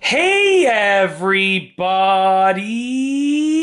Hey everybody!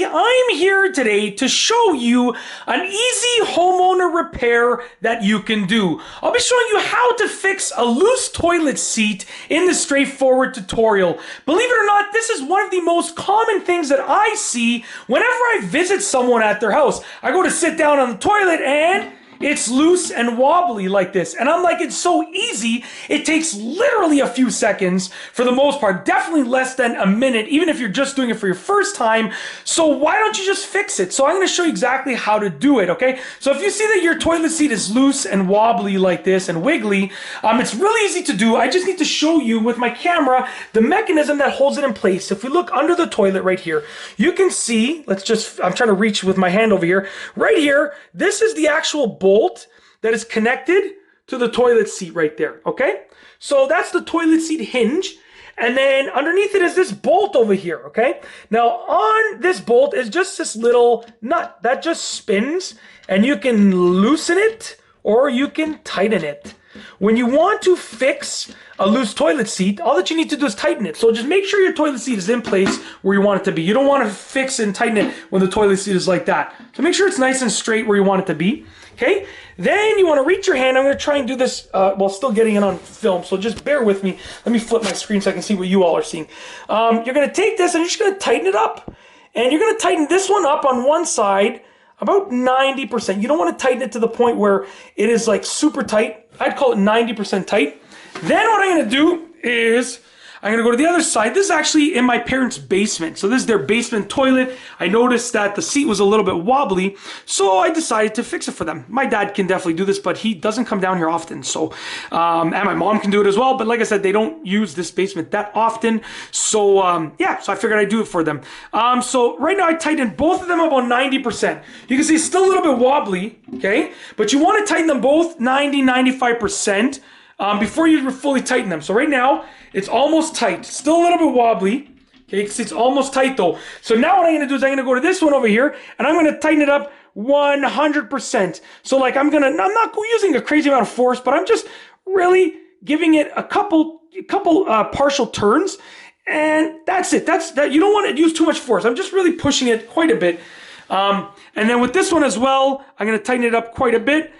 I'm here today to show you an easy homeowner repair that you can do. I'll be showing you how to fix a loose toilet seat in this straightforward tutorial. Believe it or not, this is one of the most common things that I see whenever I visit someone at their house. I go to sit down on the toilet and it's loose and wobbly like this. And I'm like, it's so easy. It takes literally a few seconds for the most part, definitely less than a minute, even if you're just doing it for your first time. So why don't you just fix it? So I'm going to show you exactly how to do it, okay? So if you see that your toilet seat is loose and wobbly like this and wiggly, it's really easy to do. I just need to show you with my camera the mechanism that holds it in place. If we look under the toilet right here, you can see, I'm trying to reach with my hand over here. Right here, this is the actual bolt that is connected to the toilet seat right there, okay? So that's the toilet seat hinge, and then underneath it is this bolt over here, okay? Now on this bolt is just this little nut that just spins, and you can loosen it or you can tighten it. When you want to fix a loose toilet seat, all that you need to do is tighten it. So just make sure your toilet seat is in place where you want it to be. You don't want to fix and tighten it when the toilet seat is like that. So make sure it's nice and straight where you want it to be. Okay, then you want to reach your hand. I'm going to try and do this while still getting it on film, so just bear with me. Let me flip my screen so I can see what you all are seeing. You're going to take this and you're just going to tighten it up. And you're going to tighten this one up on one side about 90%. You don't want to tighten it to the point where it is like super tight. I'd call it 90% tight. Then what I'm going to do is I'm going to go to the other side. This is actually in my parents' basement. So this is their basement toilet. I noticed that the seat was a little bit wobbly, so I decided to fix it for them. My dad can definitely do this, but he doesn't come down here often. So, and my mom can do it as well. But like I said, they don't use this basement that often. So yeah, so I figured I'd do it for them. So right now I tightened both of them about 90%. You can see it's still a little bit wobbly, okay? But you want to tighten them both 90-95%. Before you fully tighten them. So right now, it's almost tight. Still a little bit wobbly. Okay, you can see it's almost tight though. So now what I'm going to do is I'm going to go to this one over here, and I'm going to tighten it up 100%. So like I'm not using a crazy amount of force, but I'm just really giving it a couple partial turns, and that's it. You don't want to use too much force. I'm just really pushing it quite a bit. And then with this one as well, I'm going to tighten it up quite a bit.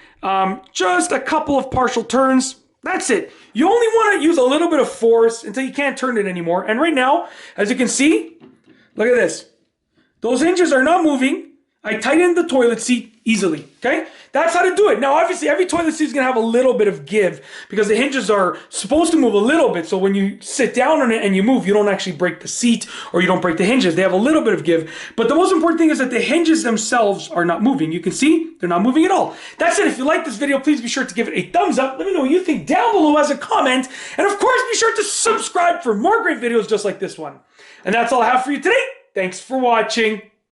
Just a couple of partial turns. That's it. You only want to use a little bit of force until you can't turn it anymore. And right now, as you can see, look at this. Those hinges are not moving. I tightened the toilet seat easily, okay? That's how to do it. Now, obviously, every toilet seat is going to have a little bit of give because the hinges are supposed to move a little bit. So when you sit down on it and you move, you don't actually break the seat or you don't break the hinges. They have a little bit of give. But the most important thing is that the hinges themselves are not moving. You can see they're not moving at all. That's it. If you like this video, please be sure to give it a thumbs up. Let me know what you think down below as a comment. And of course, be sure to subscribe for more great videos just like this one. And that's all I have for you today. Thanks for watching.